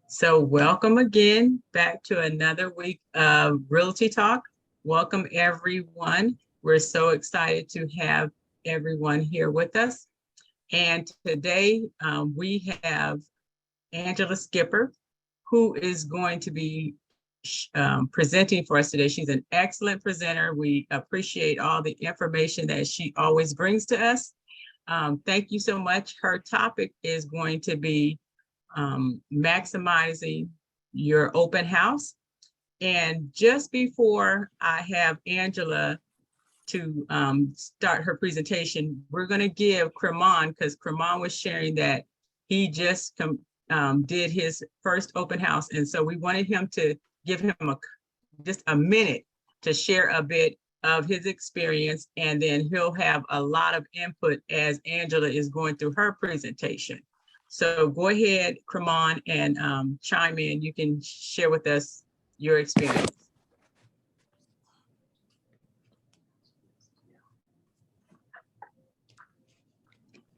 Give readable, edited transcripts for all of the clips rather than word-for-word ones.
So welcome again back to another week of Realty Talk. Welcome everyone. We're so excited to have everyone here with us. And today we have Angela Skipper, who is going to be presenting for us today. She's an excellent presenter. We appreciate all the information that she always brings to us. Thank you so much. Her topic is going to be maximizing your open house. And just before I have Angela to start her presentation, we're going to give Cremon, because Cremon was sharing that he just did his first open house. And so we wanted him to give him just a minute to share a bit of his experience, and then he'll have a lot of input as Angela is going through her presentation. So go ahead, Cremon, and chime in. You can share with us your experience.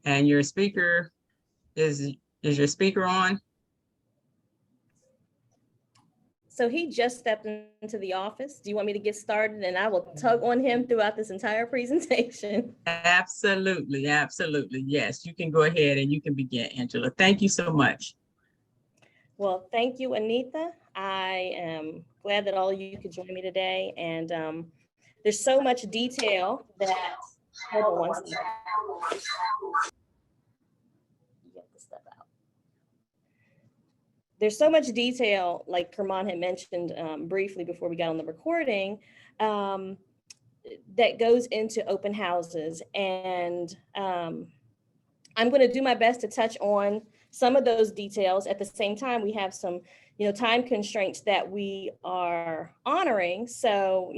And your speaker, is your speaker on? So he just stepped into the office. Do you want me to get started and I will tug on him throughout this entire presentation? Absolutely, absolutely. Yes, you can go ahead and you can begin, Angela. Thank you so much. Well, thank you, Anita. I am glad that all of you could join me today. And there's so much detail that, hold on one second. You have to step out. There's so much detail, like Kerman had mentioned briefly before we got on the recording, that goes into open houses. And I'm going to do my best to touch on some of those details. At the same time, we have some, time constraints that we are honoring. So,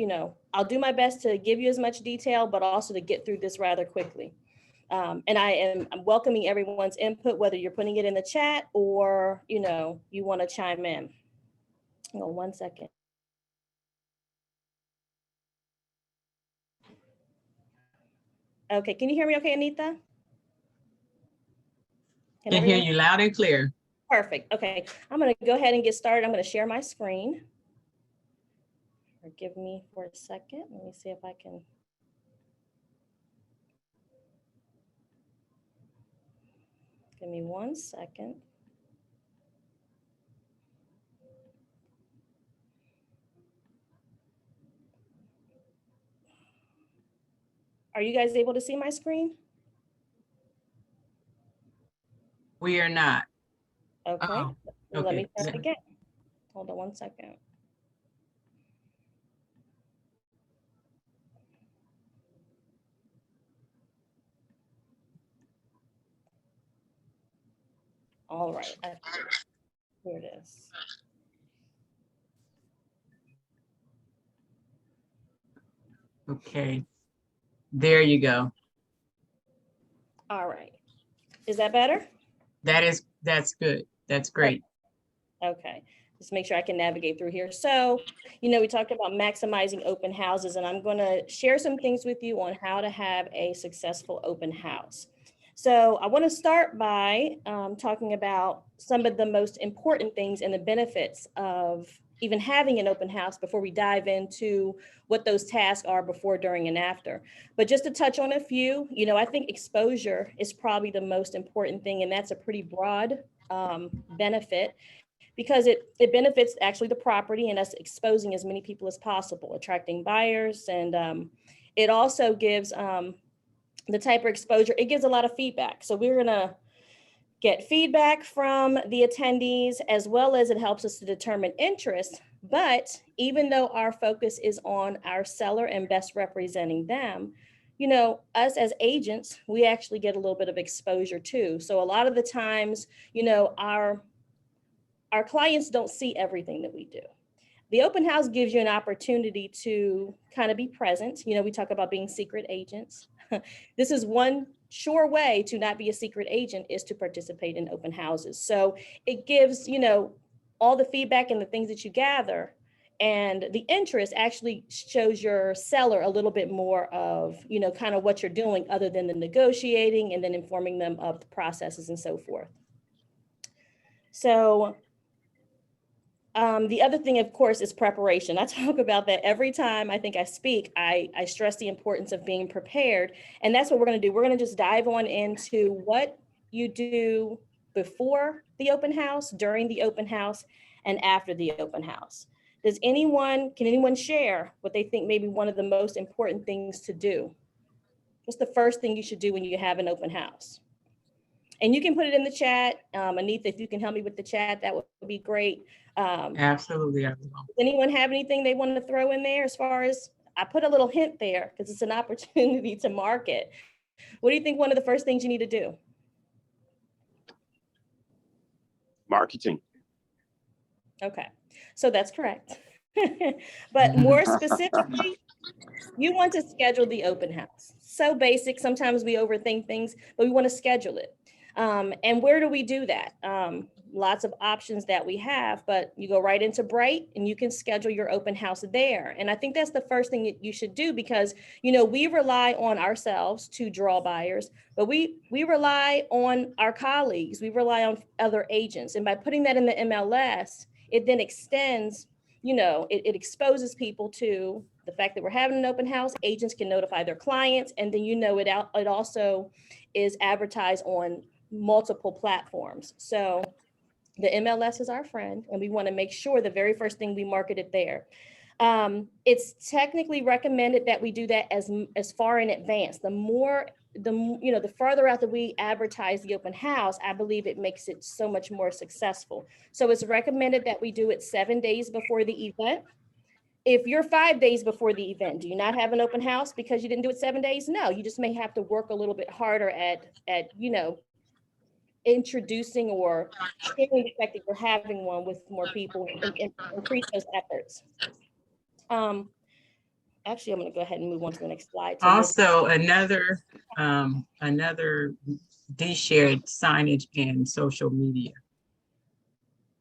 I'll do my best to give you as much detail, but also to get through this rather quickly. And I'm welcoming everyone's input, whether you're putting it in the chat or, you want to chime in. Hang on one second. Okay, can you hear me okay, Anita? Can hear you loud and clear. Perfect. Okay, I'm going to go ahead and get started. I'm going to share my screen. Forgive me for a second. Let me see if I can. Give me 1 second. Are you guys able to see my screen? We are not. Okay. Oh, well, let me start again. Hold on 1 second. All right. Here it is. Okay. There you go. All right. Is that better? That's good. That's great. Okay. Just make sure I can navigate through here. So, we talked about maximizing open houses, and I'm going to share some things with you on how to have a successful open house. So I want to start by talking about some of the most important things and the benefits of even having an open house before we dive into what those tasks are before, during, and after. But just to touch on a few, I think exposure is probably the most important thing, and that's a pretty broad benefit, because it benefits actually the property and us exposing as many people as possible, attracting buyers. And it also gives the type of exposure, it gives a lot of feedback. So we're gonna get feedback from the attendees, as well as it helps us to determine interest. But even though our focus is on our seller and best representing them, us as agents, we actually get a little bit of exposure too. So a lot of the times, our clients don't see everything that we do. The open house gives you an opportunity to kind of be present. We talk about being secret agents. This is one sure way to not be a secret agent, is to participate in open houses. So it gives, all the feedback and the things that you gather, and the interest actually shows your seller a little bit more of, kind of what you're doing, other than the negotiating and then informing them of the processes and so forth. So The other thing, of course, is preparation. I talk about that every time I think I speak. I stress the importance of being prepared. And that's what we're going to do. We're going to just dive on into what you do before the open house, during the open house, and after the open house. Can anyone share what they think maybe one of the most important things to do? What's the first thing you should do when you have an open house? And you can put it in the chat. Anita, if you can help me with the chat, that would be great. Absolutely, I will. Does anyone have anything they want to throw in there as far as, I put a little hint there because it's an opportunity to market. What do you think one of the first things you need to do? Marketing. Okay, so that's correct. But more specifically, you want to schedule the open house. So basic, sometimes we overthink things, but we want to schedule it. And where do we do that? Lots of options that we have, but you go right into Bright and you can schedule your open house there. And I think that's the first thing that you should do because, you know, we rely on ourselves to draw buyers, but we rely on our colleagues, we rely on other agents. And by putting that in the MLS, it then extends, you know, it exposes people to the fact that we're having an open house. Agents can notify their clients, and then, you know, it also is advertised on multiple platforms. So the MLS is our friend, and we want to make sure the very first thing we market it there. It's technically recommended that we do that as far in advance. The farther out that we advertise the open house, I believe it makes it so much more successful. So it's recommended that we do it 7 days before the event. If you're 5 days before the event, do you not have an open house because you didn't do it 7 days? No, you just may have to work a little bit harder at you know, introducing or sharing the fact that you're having one with more people and increase those efforts. Actually, I'm going to go ahead and move on to the next slide. Also, another de-shared signage and social media.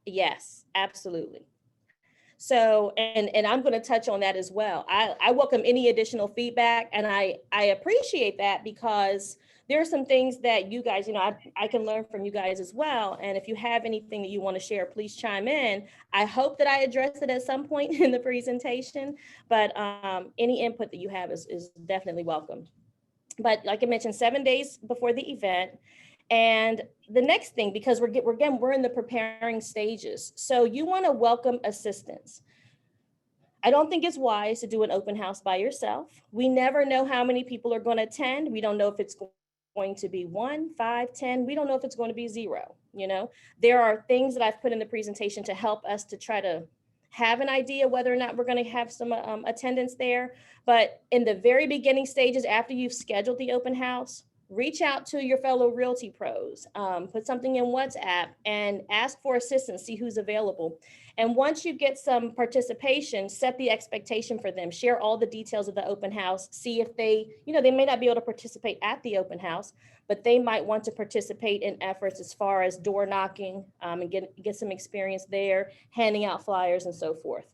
Yes, absolutely. So, and I'm going to touch on that as well. I welcome any additional feedback, and I appreciate that because there are some things that you guys, you know, I can learn from you guys as well. And if you have anything that you want to share, please chime in. I hope that I address it at some point in the presentation, but any input that you have is definitely welcome. But like I mentioned, 7 days before the event. And the next thing, because we're in the preparing stages. So you want to welcome assistance. I don't think it's wise to do an open house by yourself. We never know how many people are going to attend. We don't know if it's going to be 1, 5, 10. We don't know if it's going to be 0. You know, there are things that I've put in the presentation to help us to try to have an idea whether or not we're going to have some attendance there. But in the very beginning stages, after you've scheduled the open house, reach out to your fellow Realty pros, put something in WhatsApp and ask for assistance, see who's available. And once you get some participation, set the expectation for them, share all the details of the open house, see if they, you know, they may not be able to participate at the open house, but they might want to participate in efforts as far as door knocking and get some experience there, handing out flyers and so forth.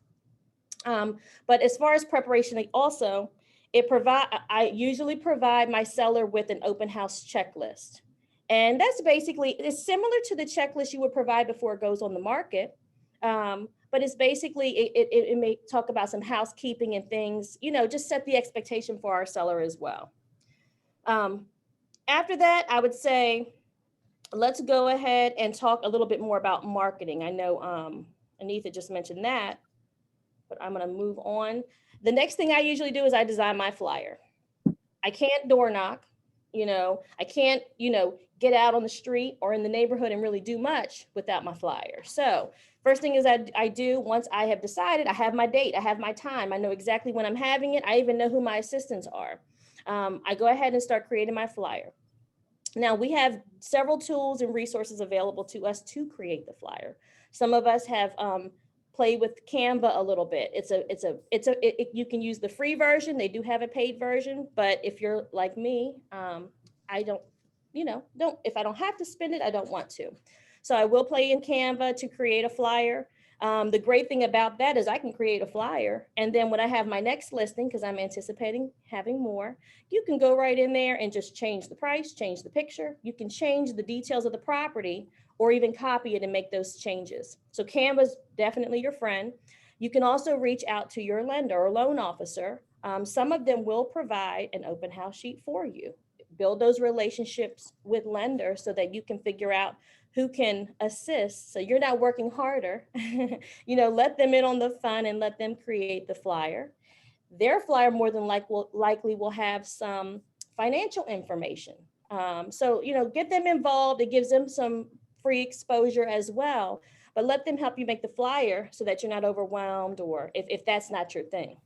But as far as preparation, also, I usually provide my seller with an open house checklist. And that's basically, it's similar to the checklist you would provide before it goes on the market. But it's basically, it may talk about some housekeeping and things, you know, just set the expectation for our seller as well. After that, I would say, let's go ahead and talk a little bit more about marketing. I know Anita just mentioned that, but I'm going to move on. The next thing I usually do is I design my flyer. I can't door knock, you know, I can't, you know, get out on the street or in the neighborhood and really do much without my flyer. So first thing is I do, once I have decided, I have my date, I have my time, I know exactly when I'm having it. I even know who my assistants are. I go ahead and start creating my flyer. Now we have several tools and resources available to us to create the flyer. Some of us have play with Canva a little bit. You can use the free version. They do have a paid version, but if you're like me, I don't, if I don't have to spend it, I don't want to. So I will play in Canva to create a flyer. The great thing about that is I can create a flyer, and then when I have my next listing, because I'm anticipating having more, you can go right in there and just change the price, change the picture. You can change the details of the property or even copy it and make those changes. So Canva's definitely your friend. You can also reach out to your lender or loan officer. Some of them will provide an open house sheet for you. Build those relationships with lenders so that you can figure out who can assist. So you're not working harder. Let them in on the fun and let them create the flyer. Their flyer more than likely will have some financial information. So get them involved. It gives them some free exposure as well, but let them help you make the flyer so that you're not overwhelmed, or if that's not your thing.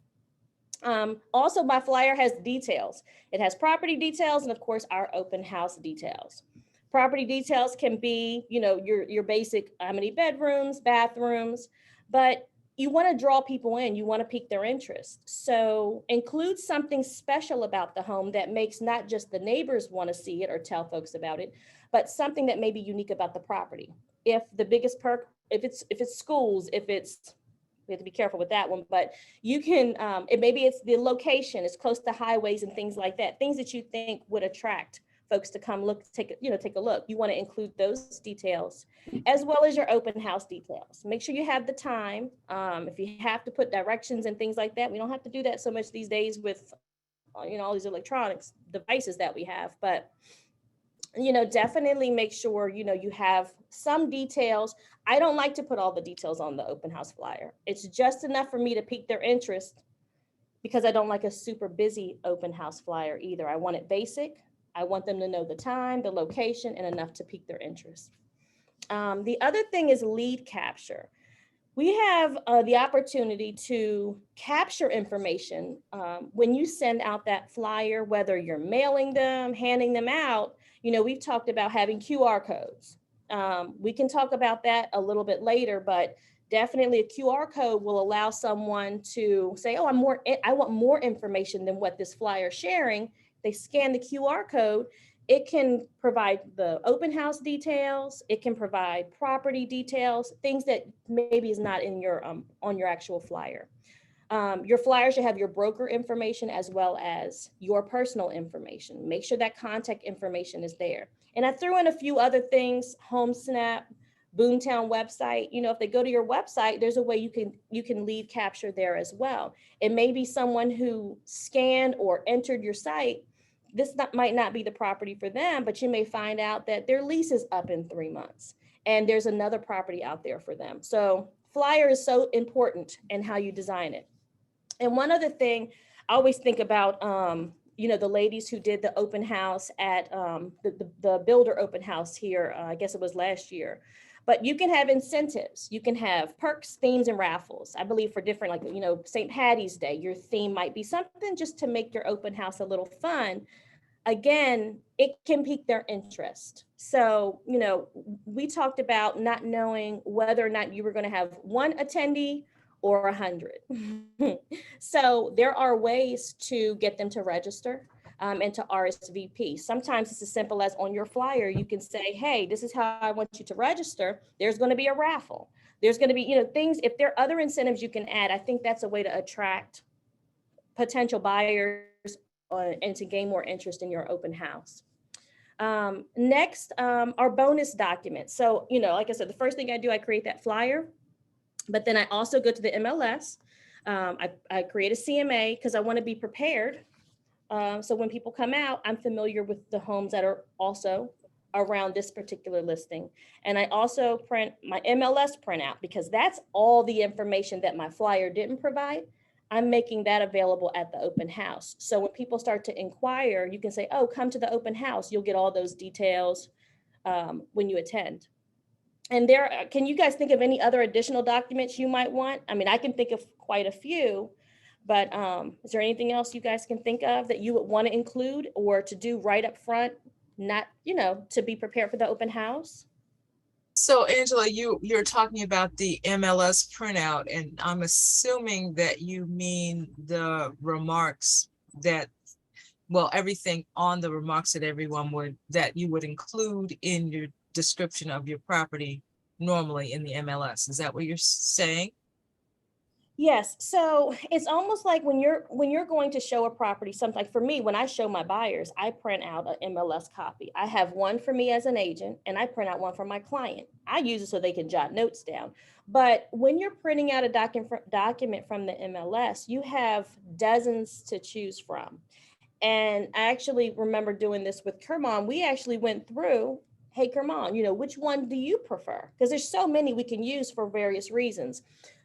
Also, my flyer has details. It has property details and of course our open house details. Property details can be, your basic how many bedrooms, bathrooms, but you want to draw people in, you want to pique their interest. So include something special about the home that makes not just the neighbors want to see it or tell folks about it, but something that may be unique about the property. If the biggest perk, if it's schools, we have to be careful with that one, but you can, maybe it's the location, it's close to highways and things like that, things that you think would attract folks to come take a look. You want to include those details as well as your open house details. Make sure you have the time. If you have to put directions and things like that, we don't have to do that so much these days with, all these electronics devices that we have, but definitely make sure, you have some details. I don't like to put all the details on the open house flyer. It's just enough for me to pique their interest, because I don't like a super busy open house flyer either. I want it basic. I want them to know the time, the location, and enough to pique their interest. The other thing is lead capture. We have the opportunity to capture information when you send out that flyer, whether you're mailing them, handing them out. We've talked about having QR codes. We can talk about that a little bit later, but definitely a QR code will allow someone to say, oh, I want more information than what this flyer is sharing. They scan the QR code. It can provide the open house details. It can provide property details, things that maybe is not in your on your actual flyer. Your flyer should have your broker information as well as your personal information. Make sure that contact information is there. And I threw in a few other things: HomeSnap, Boomtown website. If they go to your website, there's a way you can lead capture there as well. It may be someone who scanned or entered your site. This might not be the property for them, but you may find out that their lease is up in 3 months and there's another property out there for them. So flyer is so important in how you design it. And one other thing I always think about, the ladies who did the open house at the builder open house here, I guess it was last year. But you can have incentives. You can have perks, themes, and raffles. I believe for different, St. Patty's Day, your theme might be something just to make your open house a little fun. Again, it can pique their interest. So, we talked about not knowing whether or not you were going to have one attendee or 100. So there are ways to get them to register and to RSVP. Sometimes it's as simple as on your flyer, you can say, hey, this is how I want you to register. There's going to be a raffle. There's going to be, things, if there are other incentives you can add, I think that's a way to attract potential buyers and to gain more interest in your open house. Next, our bonus documents. So, like I said, the first thing I do, I create that flyer, but then I also go to the MLS. I create a CMA because I want to be prepared. So when people come out, I'm familiar with the homes that are also around this particular listing. And I also print my MLS printout because that's all the information that my flyer didn't provide. I'm making that available at the open house. So when people start to inquire, you can say, oh, come to the open house. You'll get all those details when you attend. And can you guys think of any other additional documents you might want? I mean, I can think of quite a few, but is there anything else you guys can think of that you would want to include or to do right up front, not, to be prepared for the open house? So Angela, you're talking about the MLS printout, and I'm assuming that you mean the remarks everything on the remarks that that you would include in your description of your property normally in the MLS. Is that what you're saying? Yes, so it's almost like when you're going to show a property, something like for me, when I show my buyers, I print out an MLS copy. I have one for me as an agent and I print out one for my client. I use it so they can jot notes down. But when you're printing out a document from the MLS, you have dozens to choose from. And I actually remember doing this with Kermon. We actually went through, hey, Kermon, which one do you prefer? Because there's so many we can use for various reasons.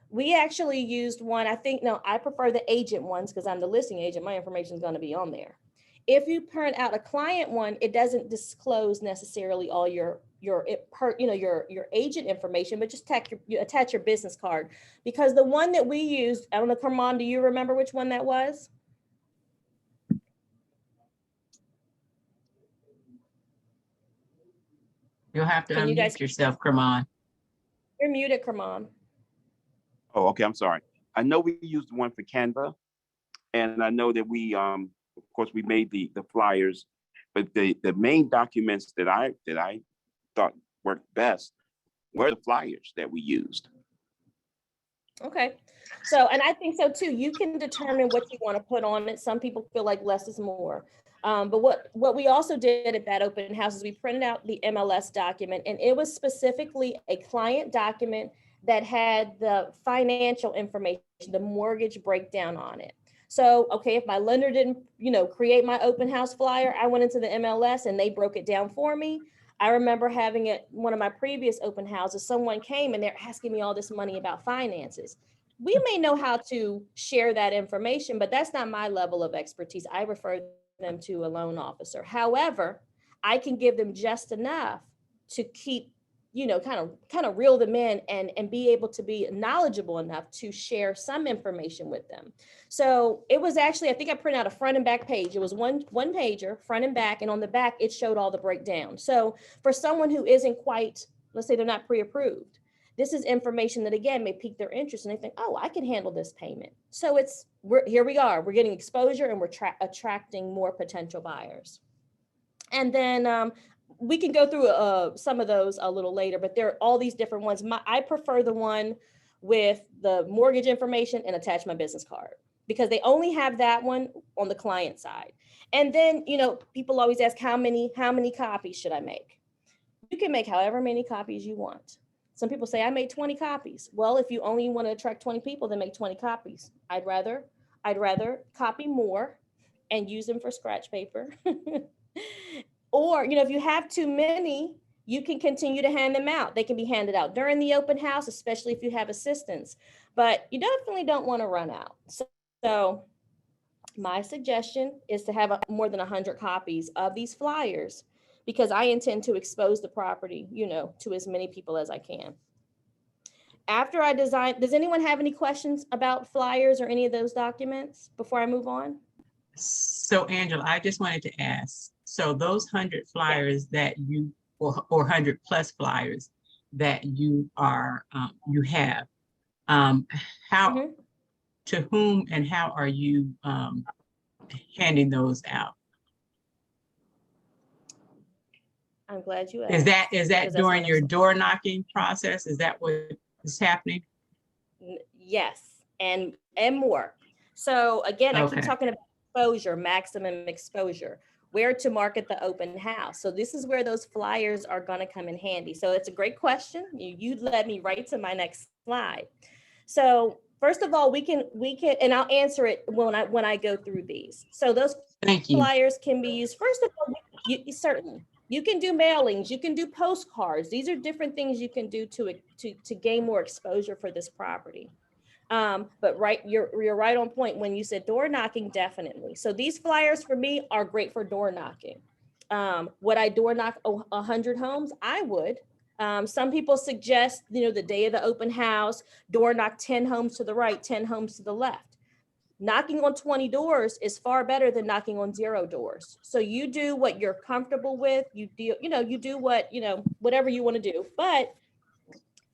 We actually used one, I prefer the agent ones because I'm the listing agent. My information is going to be on there. If you print out a client one, it doesn't disclose necessarily all your agent information, but just attach your business card. Because the one that we used, I don't know, Kermon, do you remember which one that was? You'll have to Can you guys- unmute yourself, Kermon. You're muted, Kermon. Oh, okay, I'm sorry. I know we used one for Canva, and I know that we, of course, we made the flyers, but the main documents that I thought worked best were the flyers that we used. Okay. So, and I think so too. You can determine what you want to put on it. Some people feel like less is more. But what we also did at that open house is we printed out the MLS document, and it was specifically a client document that had the financial information, the mortgage breakdown on it. So, okay, if my lender didn't, create my open house flyer, I went into the MLS and they broke it down for me. I remember having it, one of my previous open houses, someone came and they're asking me all this money about finances. We may know how to share that information, but that's not my level of expertise. I refer them to a loan officer. However, I can give them just enough to keep, kind of reel them in and be able to be knowledgeable enough to share some information with them. So it was actually, I think I printed out a front and back page. It was one pager, front and back, and on the back, it showed all the breakdown. So for someone who isn't quite, let's say they're not pre-approved, this is information that again may pique their interest and they think, oh, I can handle this payment. So here we are, we're getting exposure and we're attracting more potential buyers. And then we can go through some of those a little later, but there are all these different ones. I prefer the one with the mortgage information and attach my business card because they only have that one on the client side. And then, people always ask how many copies should I make? You can make however many copies you want. Some people say I made 20 copies. Well, if you only want to attract 20 people, then make 20 copies. I'd rather copy more and use them for scratch paper. Or, if you have too many, you can continue to hand them out. They can be handed out during the open house, especially if you have assistants, but you definitely don't want to run out. So my suggestion is to have more than 100 copies of these flyers because I intend to expose the property, to as many people as I can. After I design, does anyone have any questions about flyers or any of those documents before I move on? So Angela, I just wanted to ask, so those 100 flyers that you, or 100 plus flyers that you are, you have, how, to whom and how are you handing those out? I'm glad you asked. Is that during your door knocking process? Is that what is happening? Yes, and more. So again, I Okay. keep talking about exposure, maximum exposure, where to market the open house. So this is where those flyers are going to come in handy. So it's a great question. You led me right to my next slide. So first of all, we can, and I'll answer it when I go through these. So those flyers can be used. First of all, certainly. You can do mailings, you can do postcards. These are different things you can do to gain more exposure for this property. But you're right on point when you said door knocking, definitely. So these flyers for me are great for door knocking. Would I door knock 100 homes? I would. Some people suggest, the day of the open house, door knock 10 homes to the right, 10 homes to the left. Knocking on 20 doors is far better than knocking on 0 doors. So you do what you're comfortable with. You do what, whatever you want to do. But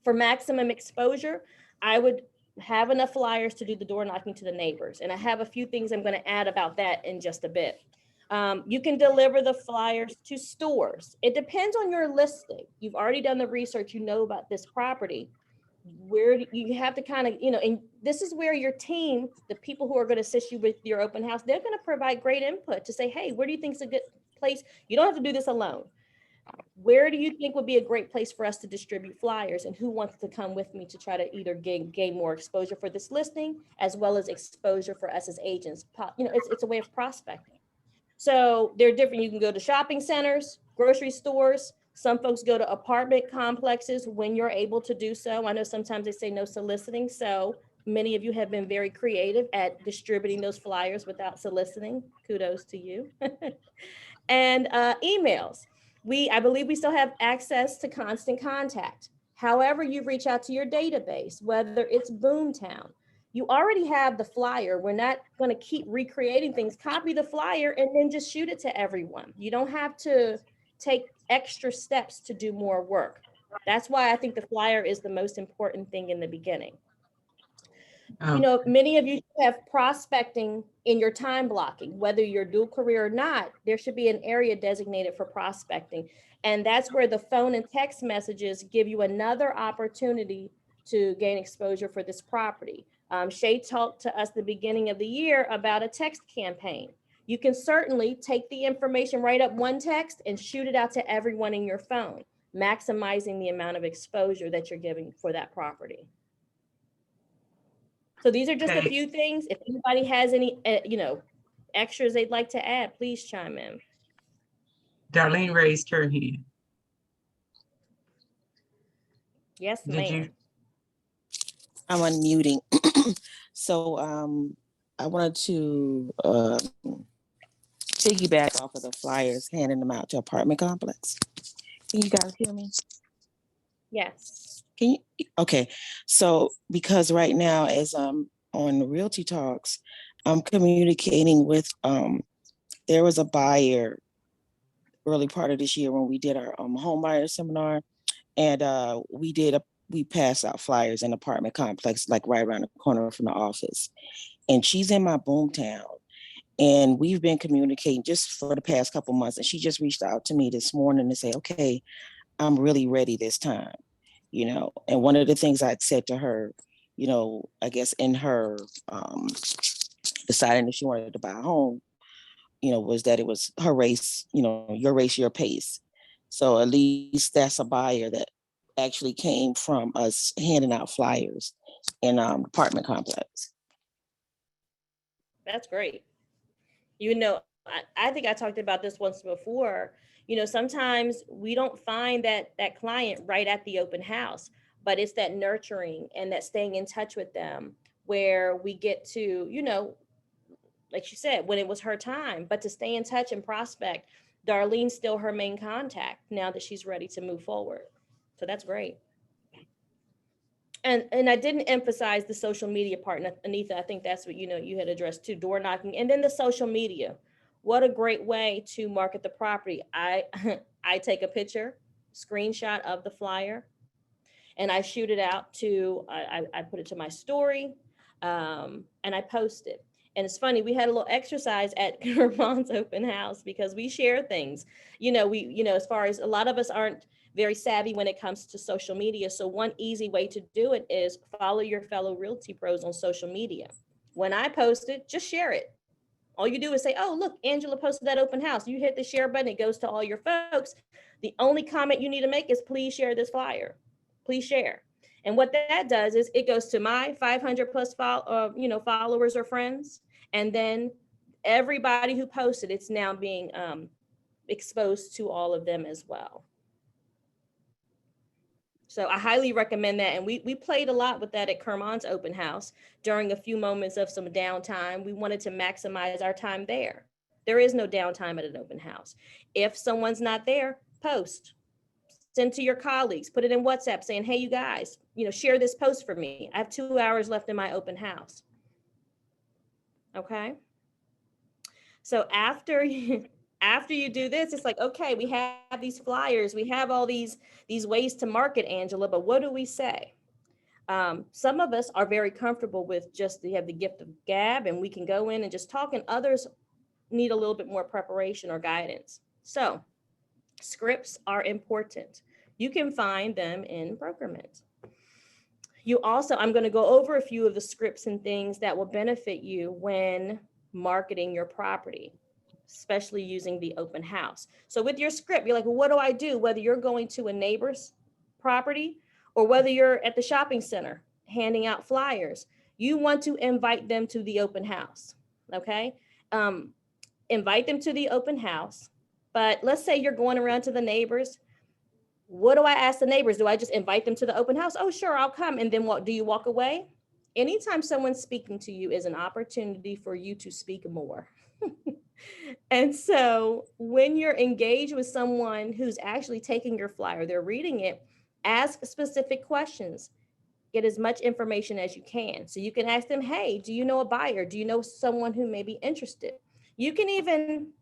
for maximum exposure, I would have enough flyers to do the door knocking to the neighbors. And I have a few things I'm going to add about that in just a bit. You can deliver the flyers to stores. It depends on your listing. You've already done the research, you know about this property. You have to kind of, and this is where your team, the people who are going to assist you with your open house, they're going to provide great input to say, hey, where do you think is a good place? You don't have to do this alone. Where do you think would be a great place for us to distribute flyers, and who wants to come with me to try to either gain more exposure for this listing as well as exposure for us as agents? It's a way of prospecting. So they're different. You can go to shopping centers, grocery stores. Some folks go to apartment complexes when you're able to do so. I know sometimes they say no soliciting. So many of you have been very creative at distributing those flyers without soliciting. Kudos to you. And emails. I believe we still have access to constant contact. However, you reach out to your database, whether it's Boomtown, you already have the flyer. We're not going to keep recreating things. Copy the flyer and then just shoot it to everyone. You don't have to take extra steps to do more work. That's why I think the flyer is the most important thing in the beginning. Many of you have prospecting in your time blocking, whether you're dual career or not. There should be an area designated for prospecting. And that's where the phone and text messages give you another opportunity to gain exposure for this property. Shay talked to us the beginning of the year about a text campaign. You can certainly take the information, write up one text and shoot it out to everyone in your phone, maximizing the amount of exposure that you're giving for that property. So these are just a few things. If anybody has any, extras they'd like to add, please chime in. Darlene raised her hand. Yes, ma'am. I'm unmuting. So I wanted to piggyback off of the flyers, handing them out to apartment complex. Can you guys hear me? Yes. Can you? Okay. So because right now, as I'm on Realty Talks, I'm communicating with, there was a buyer early part of this year when we did our home buyer seminar, and we passed out flyers in apartment complex, like right around the corner from the office. And she's in my Boomtown. And we've been communicating just for the past couple months. And she just reached out to me this morning to say, okay, I'm really ready this time, And one of the things I'd said to her, I guess in her deciding if she wanted to buy a home, was that it was her race, your race, your pace. So at least that's a buyer that actually came from us handing out flyers in apartment complex. That's great. I think I talked about this once before. Sometimes we don't find that client right at the open house, but it's that nurturing and that staying in touch with them where we get to, like she said, when it was her time, but to stay in touch and prospect. Darlene's still her main contact now that she's ready to move forward. So that's great. And I didn't emphasize the social media part, Anita. I think that's what you had addressed too, door knocking, and then the social media. What a great way to market the property. I take a picture, screenshot of the flyer, and I shoot it out to, I put it to my story, and I post it. And it's funny, we had a little exercise at Kermon's open house because we share things. As far as a lot of us aren't very savvy when it comes to social media. So one easy way to do it is follow your fellow Realty pros on social media. When I post it, just share it. All you do is say, oh, look, Angela posted that open house. You hit the share button, it goes to all your folks. The only comment you need to make is please share this flyer. Please share. And what that does is it goes to my 500 plus followers or friends. And then everybody who posted, it's now being exposed to all of them as well. So I highly recommend that. And we played a lot with that at Kermon's open house during a few moments of some downtime. We wanted to maximize our time there. There is no downtime at an open house. If someone's not there, post. Send to your colleagues, put it in WhatsApp saying, hey, you guys, share this post for me. I have 2 hours left in my open house. Okay. So after you do this, it's like, okay, we have these flyers, we have all these ways to market, Angela, but what do we say? Some of us are very comfortable with just, they have the gift of gab and we can go in and just talk, and others need a little bit more preparation or guidance. So scripts are important. You can find them in Procurement. You also, I'm going to go over a few of the scripts and things that will benefit you when marketing your property, especially using the open house. So with your script, you're like, well, what do I do? Whether you're going to a neighbor's property or whether you're at the shopping center handing out flyers, you want to invite them to the open house. Okay. Invite them to the open house. But let's say you're going around to the neighbors. What do I ask the neighbors? Do I just invite them to the open house? Oh, sure, I'll come. And then what, do you walk away? Anytime someone's speaking to you is an opportunity for you to speak more. And so when you're engaged with someone who's actually taking your flyer, they're reading it, ask specific questions. Get as much information as you can. So you can ask them, hey, do you know a buyer? Do you know someone who may be interested? You can even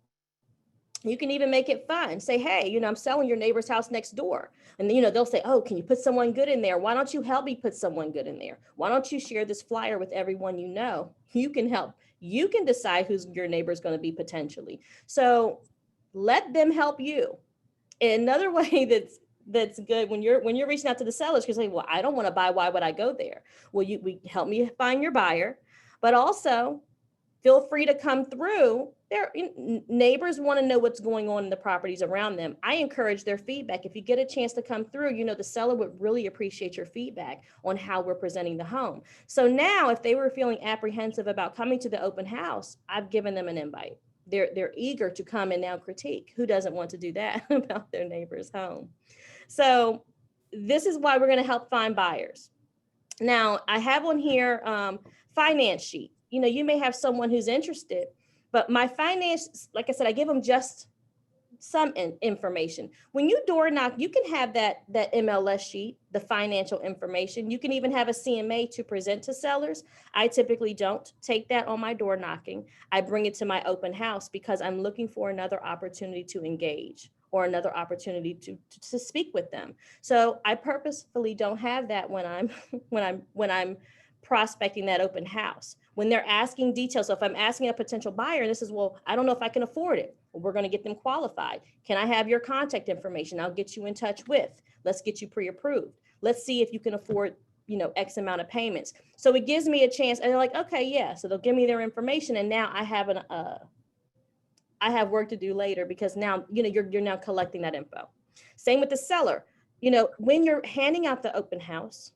make it fun. Say, hey, I'm selling your neighbor's house next door. And they'll say, oh, can you put someone good in there? Why don't you help me put someone good in there? Why don't you share this flyer with everyone you know? You can help. You can decide who's your neighbor is going to be potentially. So let them help you. Another way that's good when you're reaching out to the sellers, because say, well, I don't want to buy. Why would I go there? Well, we help me find your buyer, but also feel free to come through. Their neighbors want to know what's going on in the properties around them. I encourage their feedback. If you get a chance to come through, the seller would really appreciate your feedback on how we're presenting the home. So now if they were feeling apprehensive about coming to the open house, I've given them an invite. They're eager to come and now critique. Who doesn't want to do that about their neighbor's home? So this is why we're going to help find buyers. Now I have on here finance sheet. You may have someone who's interested, but my finance, like I said, I give them just some information. When you door knock, you can have that MLS sheet, the financial information. You can even have a CMA to present to sellers. I typically don't take that on my door knocking. I bring it to my open house because I'm looking for another opportunity to engage or another opportunity to speak with them. So I purposefully don't have that when I'm prospecting that open house. When they're asking details, so if I'm asking a potential buyer and this is, well, I don't know if I can afford it, well, we're going to get them qualified. Can I have your contact information? I'll get you in touch with. Let's get you pre-approved. Let's see if you can afford, X amount of payments. So it gives me a chance, and they're like, okay, yeah. So they'll give me their information, and now I have work to do later because now, you're now collecting that info. Same with the seller. When you're handing out the open house,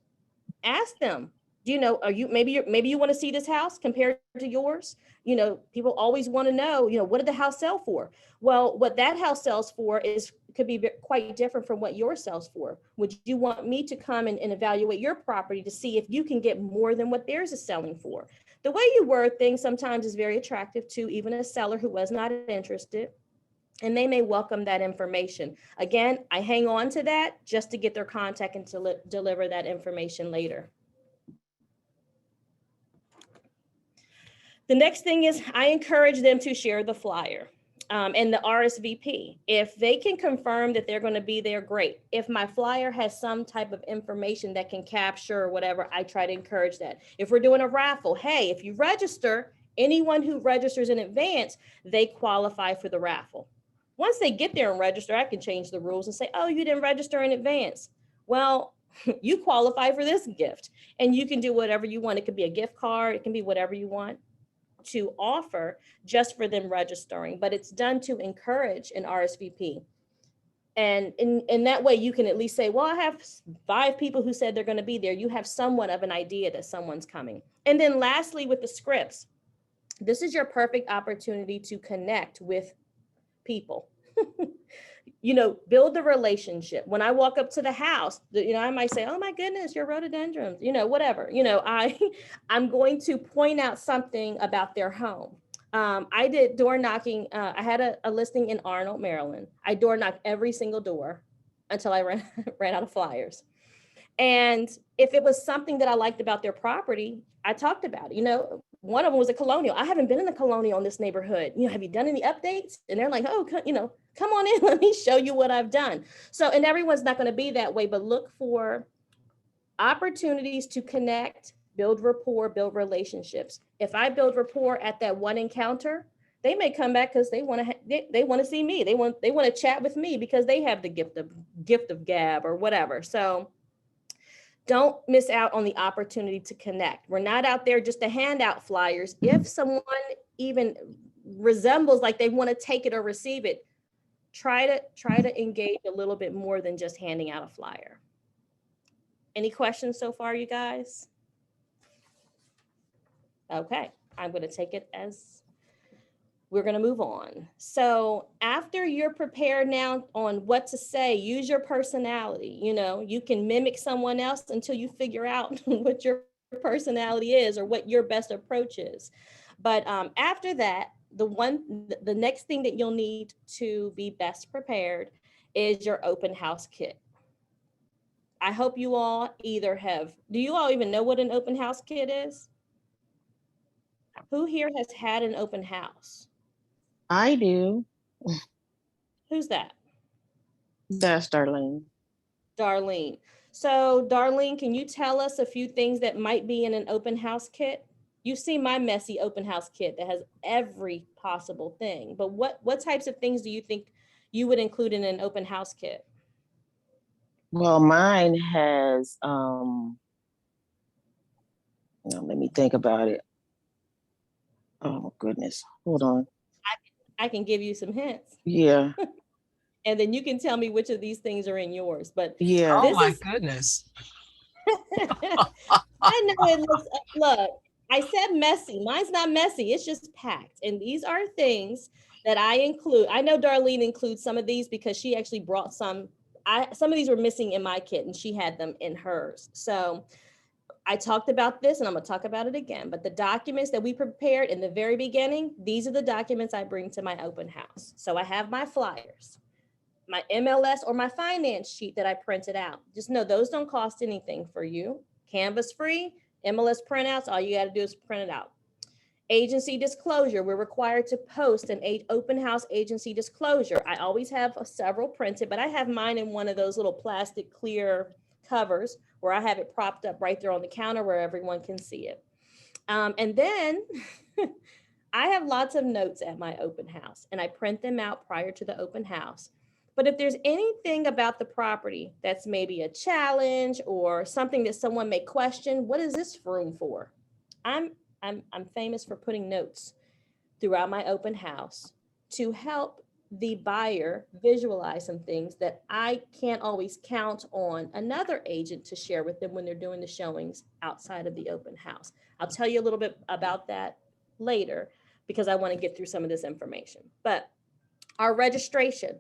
ask them, are you, maybe you want to see this house compared to yours? People always want to know, what did the house sell for? Well, what that house sells for could be quite different from what yours sells for. Would you want me to come and evaluate your property to see if you can get more than what theirs is selling for? The way you word things sometimes is very attractive to even a seller who was not interested, and they may welcome that information. Again, I hang on to that just to get their contact and to deliver that information later. The next thing is I encourage them to share the flyer and the RSVP. If they can confirm that they're going to be there, great. If my flyer has some type of information that can capture or whatever, I try to encourage that. If we're doing a raffle, hey, if you register, anyone who registers in advance, they qualify for the raffle. Once they get there and register, I can change the rules and say, oh, you didn't register in advance. Well, you qualify for this gift, and you can do whatever you want. It could be a gift card. It can be whatever you want to offer just for them registering, but it's done to encourage an RSVP. And in that way, you can at least say, well, I have 5 people who said they're going to be there. You have somewhat of an idea that someone's coming. And then lastly, with the scripts, this is your perfect opportunity to connect with people. Build the relationship. When I walk up to the house, I might say, oh my goodness, your rhododendrons, whatever, I'm going to point out something about their home. I did door knocking. I had a listing in Arnold, Maryland. I door knocked every single door until I ran out of flyers. And if it was something that I liked about their property, I talked about it. One of them was a colonial. I haven't been in a colonial in this neighborhood. Have you done any updates? And they're like, oh, come on in. Let me show you what I've done. So, and everyone's not going to be that way, but look for opportunities to connect, build rapport, build relationships. If I build rapport at that one encounter, They may come back because they want to they want to see me. They want to chat with me because they have the gift of gab or whatever. So don't miss out on the opportunity to connect. We're not out there just to hand out flyers. If someone even resembles like they want to take it or receive it, try to engage a little bit more than just handing out a flyer. Any questions so far, you guys? Okay, I'm going to take it as we're going to move on. So after you're prepared now on what to say, use your personality. You know, you can mimic someone else until you figure out what your personality is or what your best approach is. But after that, the next thing that you'll need to be best prepared is your open house kit. I hope you all either have, do you all even know what an open house kit is? Who here has had an open house? I do. Who's that? That's Darlene. Darlene. So Darlene, can you tell us a few things that might be in an open house kit? You've seen my messy open house kit that has every possible thing, but what types of things do you think you would include in an open house kit? Well, mine has, let me think about it. Oh my goodness. Hold on. I can give you some hints. Yeah. And then you can tell me which of these things are in yours. But Yeah. Oh this my is goodness. I know it looks, look, I said messy. Mine's not messy. It's just packed. And these are things that I include. I know Darlene includes some of these because she actually brought some. Some of these were missing in my kit and she had them in hers. So I talked about this and I'm going to talk about it again. But the documents that we prepared in the very beginning, these are the documents I bring to my open house. So I have my flyers, my MLS or my finance sheet that I printed out. Just know those don't cost anything for you. Canvas free, MLS printouts, all you got to do is print it out. Agency disclosure, we're required to post an open house agency disclosure. I always have several printed, but I have mine in one of those little plastic clear covers where I have it propped up right there on the counter where everyone can see it. And then I have lots of notes at my open house and I print them out prior to the open house. But if there's anything about the property that's maybe a challenge or something that someone may question, what is this room for? I'm famous for putting notes throughout my open house to help the buyer visualize some things that I can't always count on another agent to share with them when they're doing the showings outside of the open house. I'll tell you a little bit about that later because I want to get through some of this information. But our registration,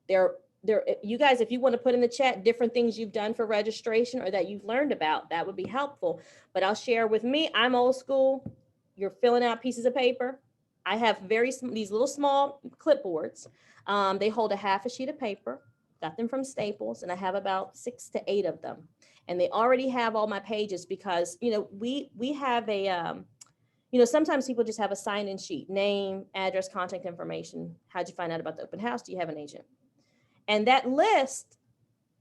you guys, if you want to put in the chat different things you've done for registration or that you've learned about, that would be helpful. But I'll share with me, I'm old school. You're filling out pieces of paper. I have these little small clipboards. They hold a half a sheet of paper, got them from Staples, and I have about 6 to 8 of them. And they already have all my pages because, you know, we have a, you know, sometimes people just have a sign-in sheet, name, address, contact information. How'd you find out about the open house? Do you have an agent? And that list,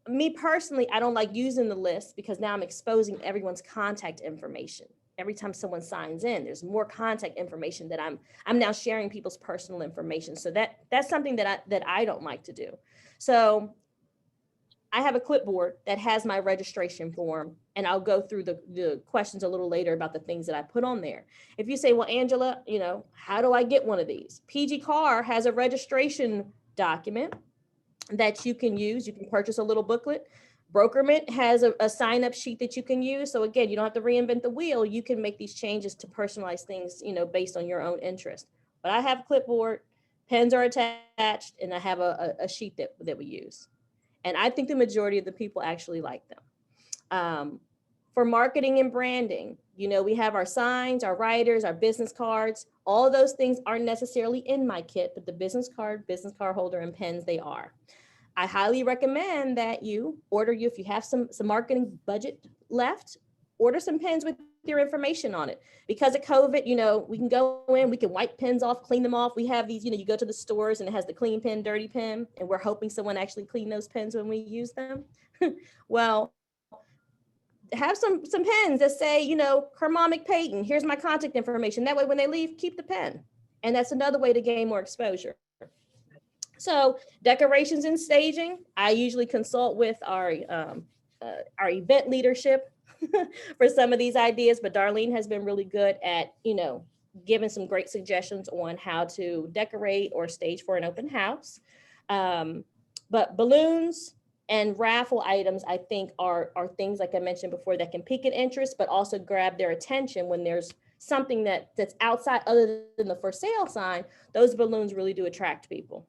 me personally, I don't like using the list because now I'm exposing everyone's contact information. Every time someone signs in, there's more contact information that I'm now sharing people's personal information. So that's something that I don't like to do. So I have a clipboard that has my registration form, and I'll go through the questions a little later about the things that I put on there. If you say, well, Angela, you know, how do I get one of these? PG Car has a registration document that you can use. You can purchase a little booklet. Brokerment has a sign-up sheet that you can use. So again, you don't have to reinvent the wheel. You can make these changes to personalize things, you know, based on your own interest. But I have a clipboard, pens are attached, and I have a sheet that we use. And I think the majority of the people actually like them. For marketing and branding, you know, we have our signs, our writers, our business cards. All of those things aren't necessarily in my kit, but the business card holder, and pens, they are. I highly recommend that you if you have some marketing budget left, order some pens with your information on it. Because of COVID, you know, we can go in, we can wipe pens off, clean them off. We have these, you know, you go to the stores and it has the clean pen, dirty pen, and we're hoping someone actually clean those pens when we use them. Well, have some pens that say, you know, Kermonic Payton, here's my contact information. That way, when they leave, keep the pen. And that's another way to gain more exposure. So decorations and staging, I usually consult with our event leadership for some of these ideas, but Darlene has been really good at, giving some great suggestions on how to decorate or stage for an open house. But balloons and raffle items, I think, are things, like I mentioned before, that can pique an interest, but also grab their attention when there's something that's outside other than the for sale sign. Those balloons really do attract people.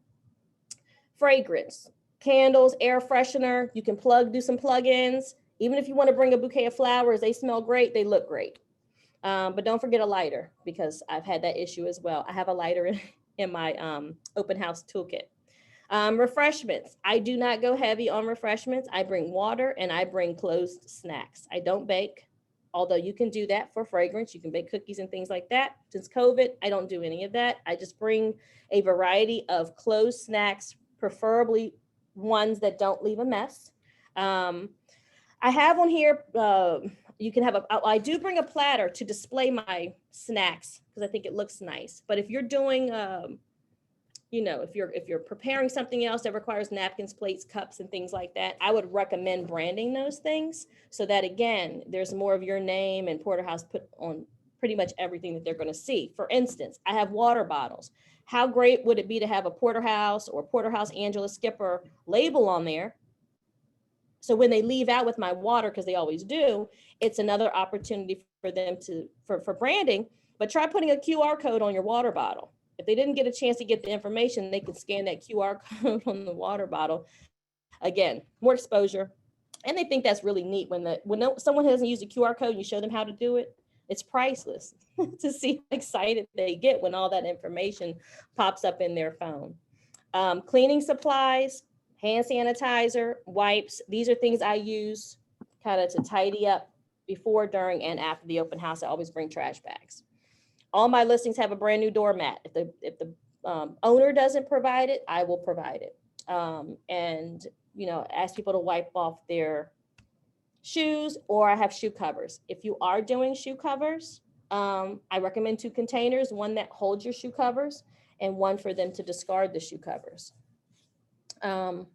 Fragrance, candles, air freshener, you can do some plug-ins. Even if you want to bring a bouquet of flowers, they smell great, they look great. But don't forget a lighter, because I've had that issue as well. I have a lighter in my open house toolkit. Refreshments, I do not go heavy on refreshments. I bring water and I bring closed snacks. I don't bake, although you can do that for fragrance. You can bake cookies and things like that. Since COVID, I don't do any of that. I just bring a variety of closed snacks, preferably ones that don't leave a mess. I have on here, you can have I do bring a platter to display my snacks because I think it looks nice. But if you're doing, if you're preparing something else that requires napkins, plates, cups, and things like that, I would recommend branding those things so that, again, there's more of your name and Porterhouse put on pretty much everything that they're going to see. For instance, I have water bottles. How great would it be to have a Porterhouse or Porterhouse Angela Skipper label on there? So when they leave out with my water, because they always do, it's another opportunity for them for branding. But try putting a QR code on your water bottle. If they didn't get a chance to get the information, they could scan that QR code on the water bottle. Again, more exposure. And they think that's really neat when someone hasn't used a QR code and you show them how to do it. It's priceless to see how excited they get when all that information pops up in their phone. Cleaning supplies, hand sanitizer, wipes. These are things I use kind of to tidy up before, during, and after the open house. I always bring trash bags. All my listings have a brand new doormat. If the owner doesn't provide it, I will provide it. And ask people to wipe off their shoes, or I have shoe covers. If you are doing shoe covers, I recommend 2 containers, one that holds your shoe covers and one for them to discard the shoe covers. And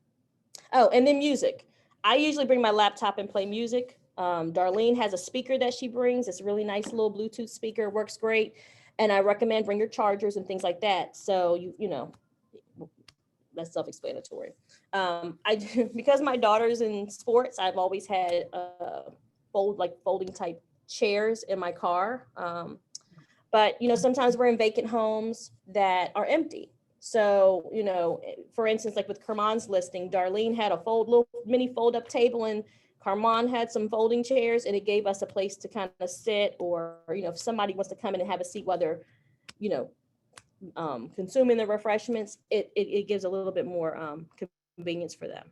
then music. I usually bring my laptop and play music. Darlene has a speaker that she brings. It's a really nice little Bluetooth speaker, works great. And I recommend bring your chargers and things like that. So that's self-explanatory. Because my daughter's in sports, I've always had folding type chairs in my car. But sometimes we're in vacant homes that are empty. So, for instance, like with Carmon's listing, Darlene had a little mini fold-up table, and Carmon had some folding chairs, and it gave us a place to kind of sit, or, if somebody wants to come in and have a seat while they're, consuming the refreshments, it gives a little bit more convenience for them.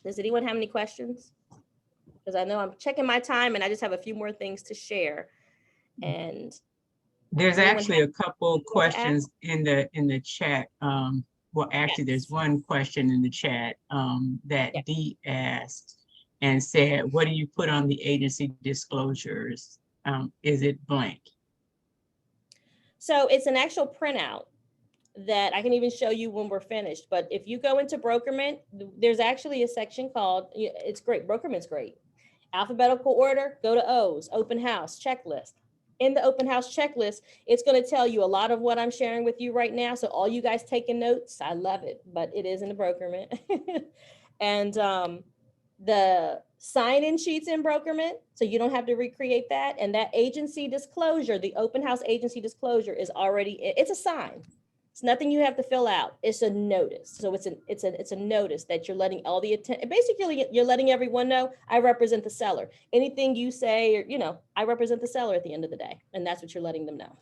Does anyone have any questions? Because I know I'm checking my time and I just have a few more things to share. And there's actually a couple questions in the chat. Well, actually, there's one question in the chat that Dee asked and said, what do you put on the agency disclosures? Is it blank? So it's an actual printout that I can even show you when we're finished. But if you go into Brokerment, there's actually a section called, it's great, Brokerment's great. Alphabetical order, go to O's, open house, checklist. In the open house checklist, it's going to tell you a lot of what I'm sharing with you right now. So all you guys taking notes, I love it, but it is in the Brokerment. And the sign-in sheets in Brokerment, so you don't have to recreate that. And that agency disclosure, the open house agency disclosure, is already, it's a sign. It's nothing you have to fill out. It's a notice. So it's a notice that you're letting all the basically you're letting everyone know I represent the seller. Anything you say, or I represent the seller at the end of the day, and that's what you're letting them know.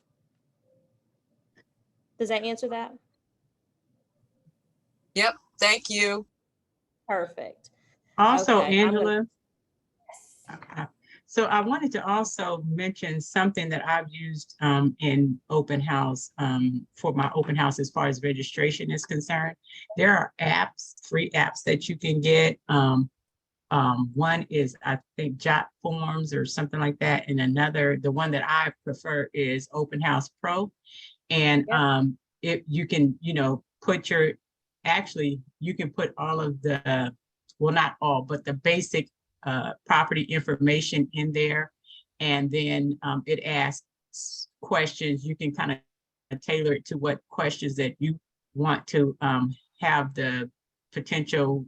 Does that answer that? Yep. Thank you. Perfect. Also, Okay, Angela. Okay. So I wanted to also mention something that I've used in open house for my open house as far as registration is concerned. There are apps, free apps that you can get. One is, I think, Jot Forms or something like that. And another, the one that I prefer, is Open House Pro. And Yep. if you can, put actually, you can put all of the, well, not all, but the basic property information in there. And then it asks questions. You can kind of tailor it to what questions that you want to have the potential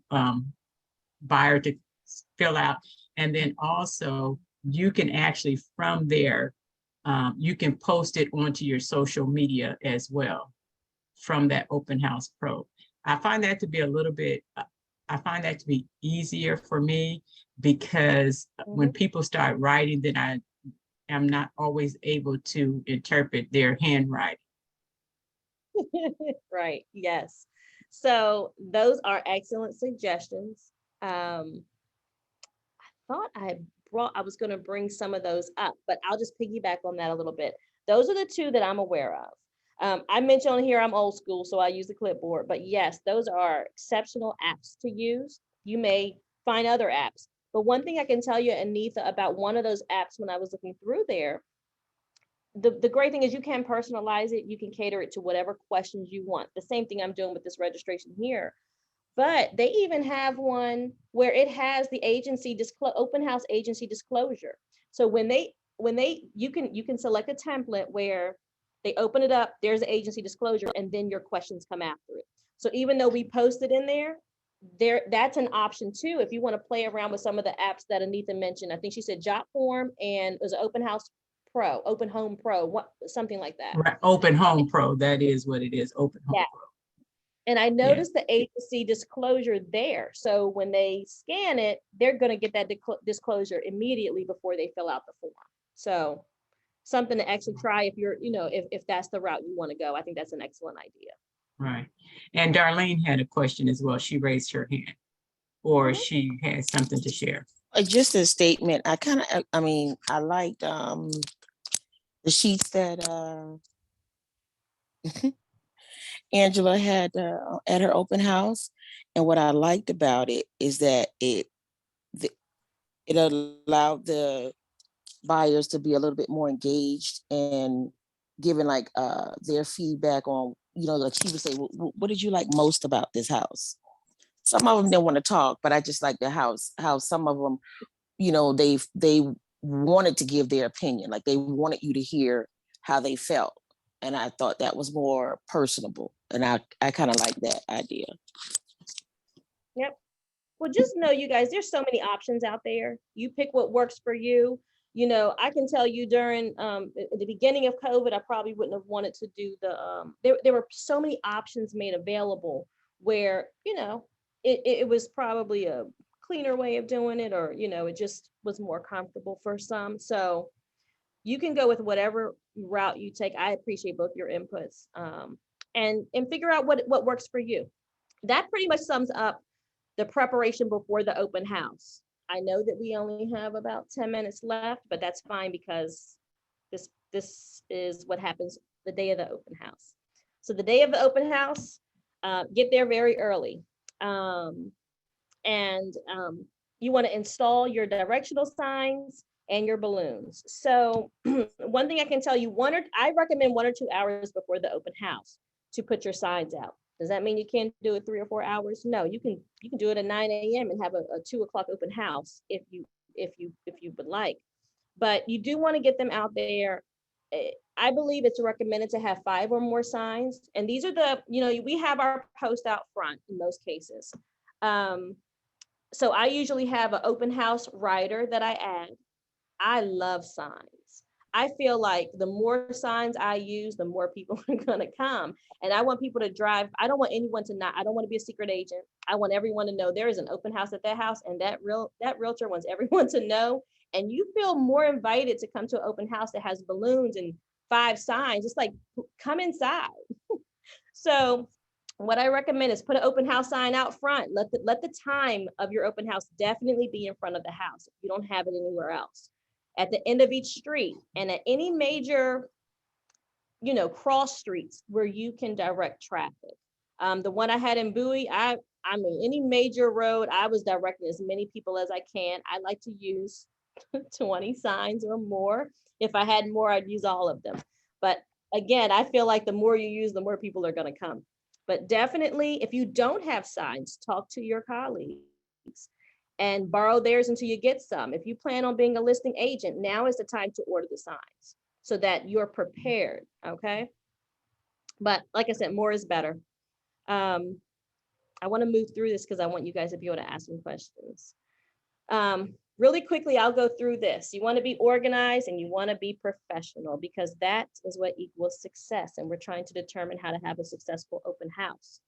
buyer to fill out. And then also you can actually from there, you can post it onto your social media as well from that Open House Pro. I find that to be a little bit, I find that to be easier for me because when people start writing, then I am not always able to interpret their handwriting. Right, yes. So those are excellent suggestions. Thought I was going to bring some of those up, but I'll just piggyback on that a little bit. Those are the two that I'm aware of. I mentioned on here I'm old school, so I use the clipboard, but yes, those are exceptional apps to use. You may find other apps, but one thing I can tell you, Anita, about one of those apps when I was looking through there, the great thing is you can personalize it. You can cater it to whatever questions you want. The same thing I'm doing with this registration here. But they even have one where it has the agency open house agency disclosure. So when you can select a template where they open it up, there's an agency disclosure, and then your questions come after it. So even though we posted in there, that's an option too. If you want to play around with some of the apps that Anita mentioned, I think she said Jotform and there's an Open House Pro, Open Home Pro, something like that. Right. Open Home Pro, that is what it is, Open Home Yeah. Pro. And I noticed the agency disclosure there. So when they scan it, they're going to get that disclosure immediately before they fill out the form. So something to actually try if you're, if that's the route you want to go. I think that's an excellent idea. Right. And Darlene had a question as well. She raised her hand or she has something to share. Just a statement. I liked the sheets that Angela had at her open house. And what I liked about it is that it allowed the buyers to be a little bit more engaged and giving like their feedback on, like she would say, what did you like most about this house? Some of them didn't want to talk, but I just like the house, how some of them, they wanted to give their opinion. Like they wanted you to hear how they felt. And I thought that was more personable. And I kind of like that idea. Yep. Well, just know, you guys, there's so many options out there. You pick what works for you. I can tell you during the beginning of COVID, I probably wouldn't have wanted to do there were so many options made available where, it was probably a cleaner way of doing it, or, it just was more comfortable for some. So you can go with whatever route you take. I appreciate both your inputs, and figure out what works for you. That pretty much sums up the preparation before the open house. I know that we only have about 10 minutes left, but that's fine because this is what happens the day of the open house. So the day of the open house, get there very early. You want to install your directional signs and your balloons. So one thing I can tell you, I recommend 1 or 2 hours before the open house to put your signs out. Does that mean you can't do it 3 or 4 hours? No, you can do it at 9 a.m. and have a 2 o'clock open house if you would like. But you do want to get them out there. I believe it's recommended to have 5 or more signs. And these are we have our post out front in most cases. So I usually have an open house rider that I add. I love signs. I feel like the more signs I use, the more people are going to come. And I want people to drive. I don't want anyone to I don't want to be a secret agent. I want everyone to know there is an open house at that house, and that realtor wants everyone to know. And you feel more invited to come to an open house that has balloons and 5 signs. It's like, come inside. So what I recommend is put an open house sign out front. Let the time of your open house definitely be in front of the house if you don't have it anywhere else. At the end of each street and at any major, cross streets where you can direct traffic. The one I had in Bowie, I mean, any major road, I was directing as many people as I can. I like to use 20 signs or more. If I had more, I'd use all of them. But again, I feel like the more you use, the more people are going to come. But definitely, if you don't have signs, talk to your colleagues and borrow theirs until you get some. If you plan on being a listing agent, now is the time to order the signs so that you're prepared, okay? But like I said, more is better. I want to move through this because I want you guys to be able to ask me questions. Really quickly, I'll go through this. You want to be organized and you want to be professional because that is what equals success. And we're trying to determine how to have a successful open house.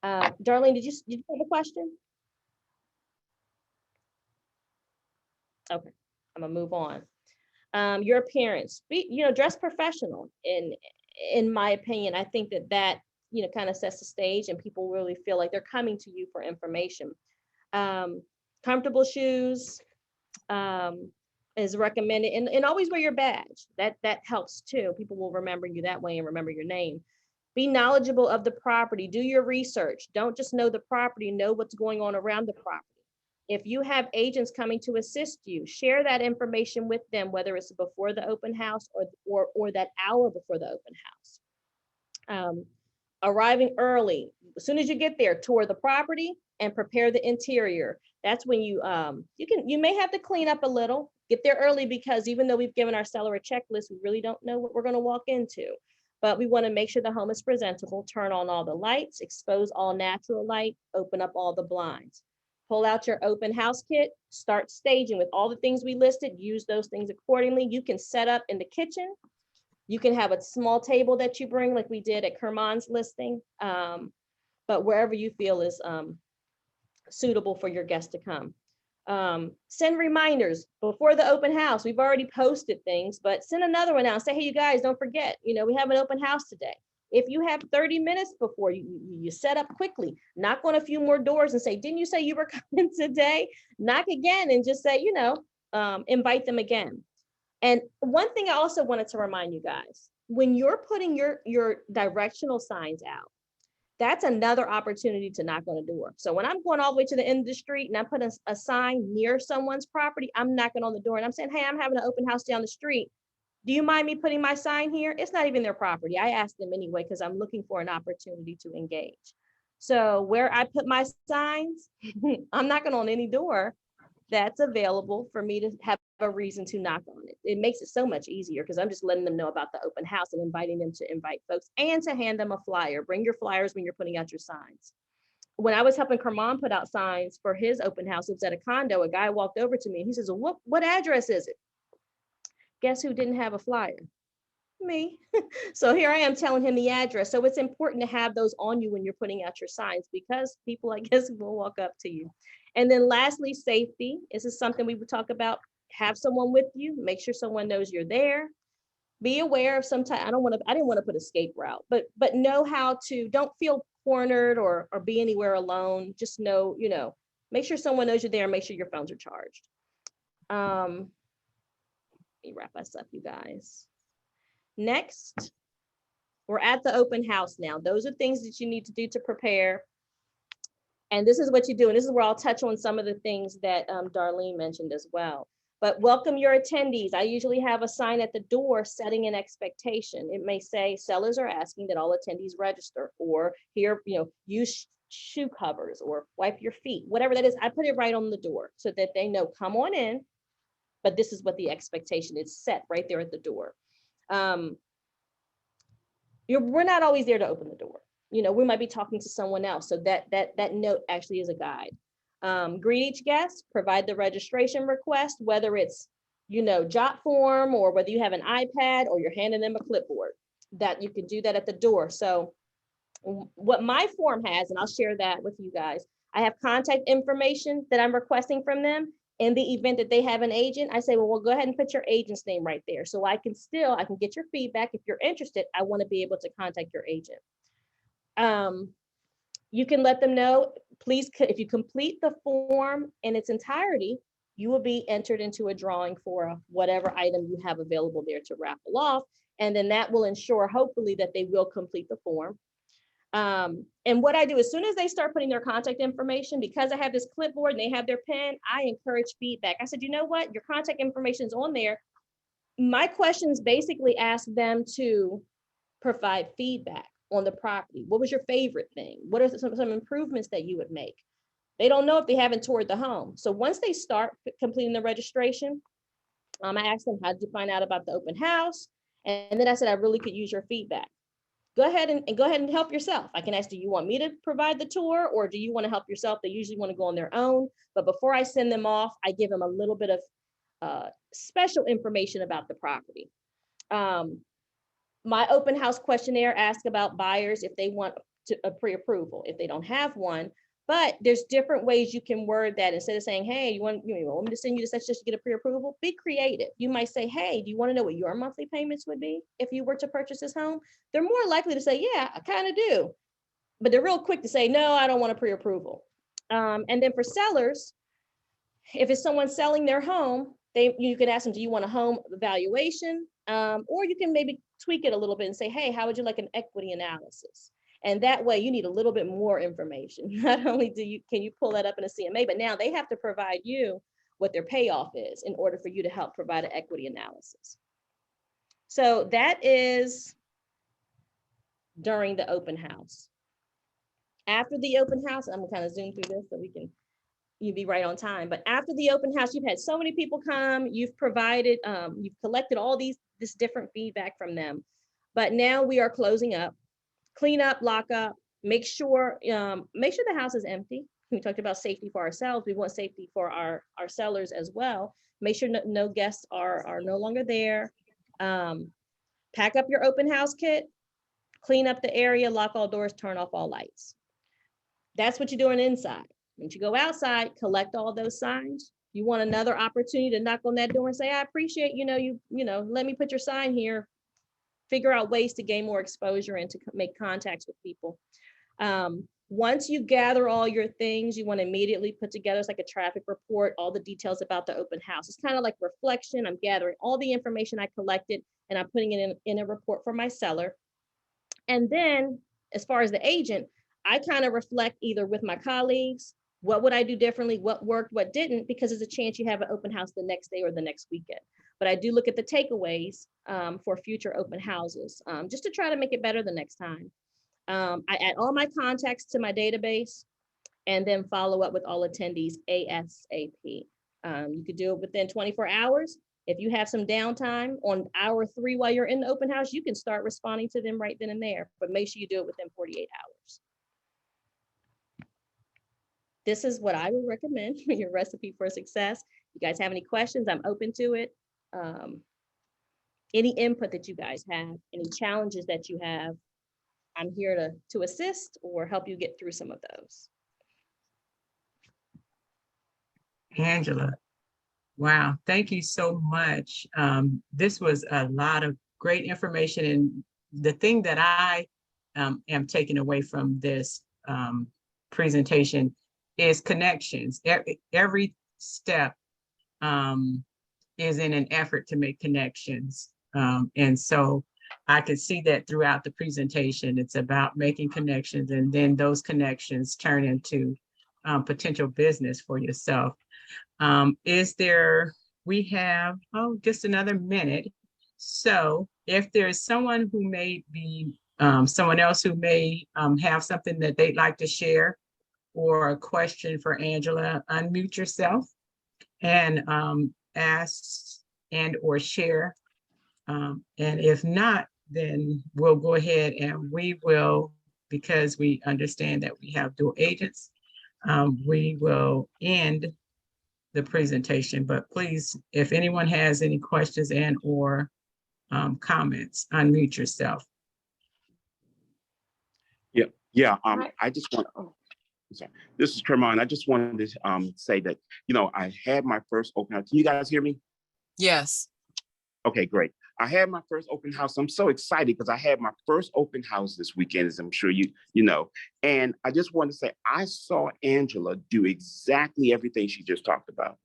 Darlene, did you have a question? Okay, I'm gonna move on. Your appearance, dress professional. In my opinion, I think that kind of sets the stage and people really feel like they're coming to you for information. Comfortable shoes is recommended, and always wear your badge. That helps too. People will remember you that way and remember your name. Be knowledgeable of the property. Do your research. Don't just know the property, know what's going on around the property. If you have agents coming to assist you, share that information with them, whether it's before the open house or that hour before the open house. Arriving early. As soon as you get there, tour the property and prepare the interior. That's when you may have to clean up a little. Get there early because even though we've given our seller a checklist, we really don't know what we're going to walk into. But we want to make sure the home is presentable, turn on all the lights, expose all natural light, open up all the blinds. Pull out your open house kit, start staging with all the things we listed, use those things accordingly. You can set up in the kitchen. You can have a small table that you bring like we did at Kerman's listing, but wherever you feel is suitable for your guests to come. Send reminders before the open house. We've already posted things, but send another one out. Say, hey, you guys, don't forget, we have an open house today. If you have 30 minutes before you set up quickly, knock on a few more doors and say, didn't you say you were coming today? Knock again and just say, invite them again. And one thing I also wanted to remind you guys, when you're putting your directional signs out, that's another opportunity to knock on a door. So when I'm going all the way to the end of the street and I put a sign near someone's property, I'm knocking on the door and I'm saying, hey, I'm having an open house down the street. Do you mind me putting my sign here? It's not even their property. I asked them anyway, because I'm looking for an opportunity to engage. So where I put my signs, I'm knocking on any door that's available for me to have a reason to knock on it. It makes it so much easier because I'm just letting them know about the open house and inviting them to invite folks and to hand them a flyer. Bring your flyers when you're putting out your signs. When I was helping Kerman put out signs for his open house, it was at a condo. A guy walked over to me and he says, well, what address is it? Guess who didn't have a flyer? Me. So here I am telling him the address. So it's important to have those on you when you're putting out your signs because people, I guess, will walk up to you. And then lastly, safety. This is something we would talk about. Have someone with you. Make sure someone knows you're there. Be aware of sometimes, I didn't want to put escape route, but know how to, don't feel cornered or be anywhere alone. Just know, make sure someone knows you're there and make sure your phones are charged. Let me wrap us up, you guys. Next, we're at the open house now. Those are things that you need to do to prepare. And this is what you do. And this is where I'll touch on some of the things that Darlene mentioned as well. But welcome your attendees. I usually have a sign at the door setting an expectation. It may say sellers are asking that all attendees register, or here, use shoe covers or wipe your feet, whatever that is. I put it right on the door so that they know, come on in, but this is what the expectation is, set right there at the door. We're not always there to open the door. We might be talking to someone else. So that note actually is a guide. Greet each guest, provide the registration request, whether it's, jot form or whether you have an iPad or you're handing them a clipboard, that you can do that at the door. So what my form has, and I'll share that with you guys, I have contact information that I'm requesting from them. In the event that they have an agent, I say, well, go ahead and put your agent's name right there. So I can get your feedback. If you're interested, I want to be able to contact your agent. You can let them know, please, if you complete the form in its entirety, you will be entered into a drawing for whatever item you have available there to raffle off. And then that will ensure, hopefully, that they will complete the form. And what I do, as soon as they start putting their contact information, because I have this clipboard and they have their pen, I encourage feedback. I said, you know what, your contact information is on there. My questions basically ask them to provide feedback on the property. What was your favorite thing? What are some improvements that you would make? They don't know if they haven't toured the home. So once they start completing the registration, I asked them, how did you find out about the open house? And then I said, I really could use your feedback. Go ahead and go ahead and help yourself. I can ask, do you want me to provide the tour, or do you want to help yourself? They usually want to go on their own. But before I send them off, I give them a little bit of special information about the property. My open house questionnaire asks about buyers if they want a pre-approval, if they don't have one. But there's different ways you can word that. Instead of saying, hey, you want me to send you to such just to get a pre-approval? Be creative. You might say, hey, do you want to know what your monthly payments would be if you were to purchase this home? They're more likely to say, yeah, I kind of do. But they're real quick to say, no, I don't want a pre-approval. And then for sellers, if it's someone selling their home, you can ask them, do you want a home evaluation? Or you can maybe tweak it a little bit and say, hey, how would you like an equity analysis? And that way you need a little bit more information. Not only can you pull that up in a CMA, but now they have to provide you what their payoff is in order for you to help provide an equity analysis. So that is during the open house. After the open house, I'm gonna kind of zoom through this so you'd be right on time. But after the open house, you've had so many people come, you've provided, you've collected all this different feedback from them. But now we are closing up. Clean up, lock up, make sure the house is empty. We talked about safety for ourselves. We want safety for our sellers as well. Make sure no guests are no longer there. Pack up your open house kit, clean up the area, lock all doors, turn off all lights. That's what you're doing inside. Once you go outside, collect all those signs. You want another opportunity to knock on that door and say, I appreciate, you let me put your sign here. Figure out ways to gain more exposure and to make contacts with people. Once you gather all your things, you want to immediately put together, it's like a traffic report, all the details about the open house. It's kind of like reflection. I'm gathering all the information I collected and I'm putting it in a report for my seller. And then as far as the agent, I kind of reflect either with my colleagues, what would I do differently, what worked, what didn't, because there's a chance you have an open house the next day or the next weekend. But I do look at the takeaways for future open houses, just to try to make it better the next time. I add all my contacts to my database and then follow up with all attendees ASAP. You could do it within 24 hours. If you have some downtime on hour 3 while you're in the open house, you can start responding to them right then and there, but make sure you do it within 48 hours. This is what I would recommend for your recipe for success. You guys have any questions? I'm open to it. Any input that you guys have, any challenges that you have, I'm here to assist or help you get through some of those. Angela, wow, thank you so much. This was a lot of great information, and the thing that I am taking away from this presentation is connections. Every step is in an effort to make connections. And so I could see that throughout the presentation. It's about making connections, and then those connections turn into potential business for yourself. We have, just another minute. So if there's someone who may be, someone else who may have something that they'd like to share or a question for Angela, unmute yourself and ask and or share. And if not, then we'll go ahead and we will, because we understand that we have dual agents, we will end the presentation. But please, if anyone has any questions and or comments, unmute yourself. Yeah. I just want. Sorry. This is Kermon. I just wanted to say that I had my first open house. Can you guys hear me? Yes. Okay, great. I had my first open house. I'm so excited because I had my first open house this weekend, as I'm sure you know. And I just want to say, I saw Angela do exactly everything she just talked about.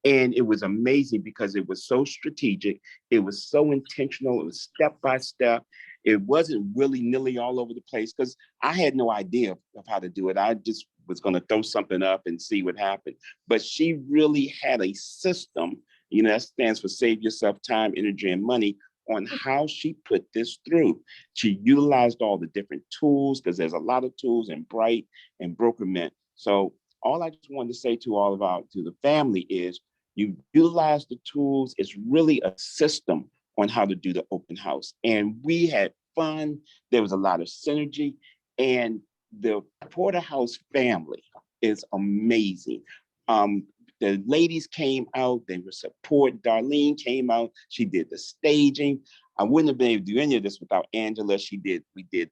And it was amazing because it was so strategic. It was so intentional. It was step by step. It wasn't willy-nilly all over the place because I had no idea of how to do it. I just was going to throw something up and see what happened. But she really had a system, that stands for save yourself time, energy, and money, on how she put this through. She utilized all the different tools because there's a lot of tools in Bright and Brokerment. So all I just wanted to say to to the family is you utilize the tools. It's really a system on how to do the open house. And we had fun. There was a lot of synergy, and the Porterhouse family is amazing. The ladies came out, they were support. Darlene came out, she did the staging. I wouldn't have been able to do any of this without Angela. We did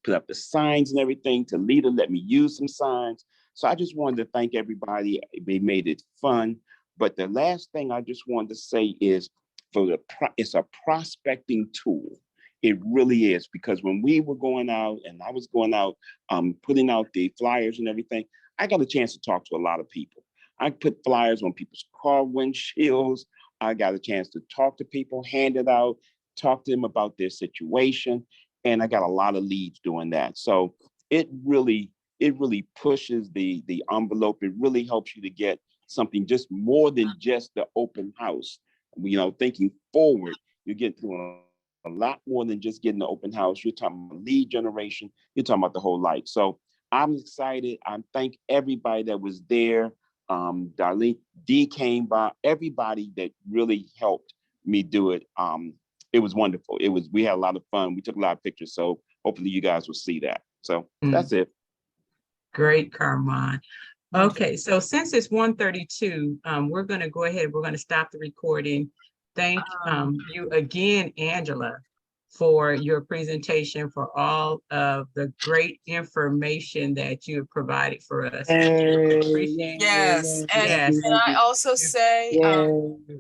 put up the signs and everything. Talita let me use some signs. So I just wanted to thank everybody. They made it fun. But the last thing I just wanted to say is it's a prospecting tool. It really is, because when we were going out and I was going out, putting out the flyers and everything, I got a chance to talk to a lot of people. I put flyers on people's car windshields. I got a chance to talk to people, hand it out, talk to them about their situation. And I got a lot of leads doing that. So it really pushes the envelope. It really helps you to get something just more than just the open house. Thinking forward, you get to a lot more than just getting the open house. You're talking about lead generation. You're talking about the whole life. So I'm excited. I thank everybody that was there. Darlene D came by, everybody that really helped me do it. It was wonderful. We had a lot of fun. We took a lot of pictures. So hopefully you guys will see that. So that's it. Great, Carmine. Okay, so since it's 1:32, we're going to go ahead. We're going to stop the recording. Thank you again, Angela, for your presentation, for all of the great information that you have provided for us. Appreciate Yes, and Yes. can I also say, Yeah.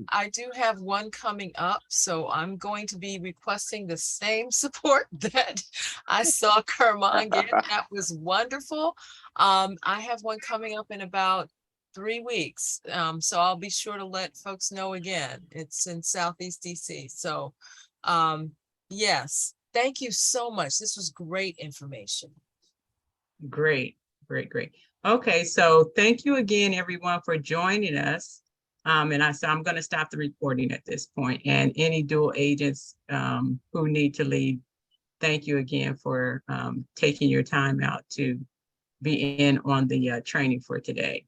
I do have one coming up, so I'm going to be requesting the same support that I saw Carmine get. That was wonderful. I have one coming up in about 3 weeks, so I'll be sure to let folks know again. It's in Southeast DC. So, yes, thank you so much. This was great information. Great, great, great. Okay, so thank you again, everyone, for joining us. I'm going to stop the recording at this point. And any dual agents who need to leave, thank you again for taking your time out to be in on the training for today.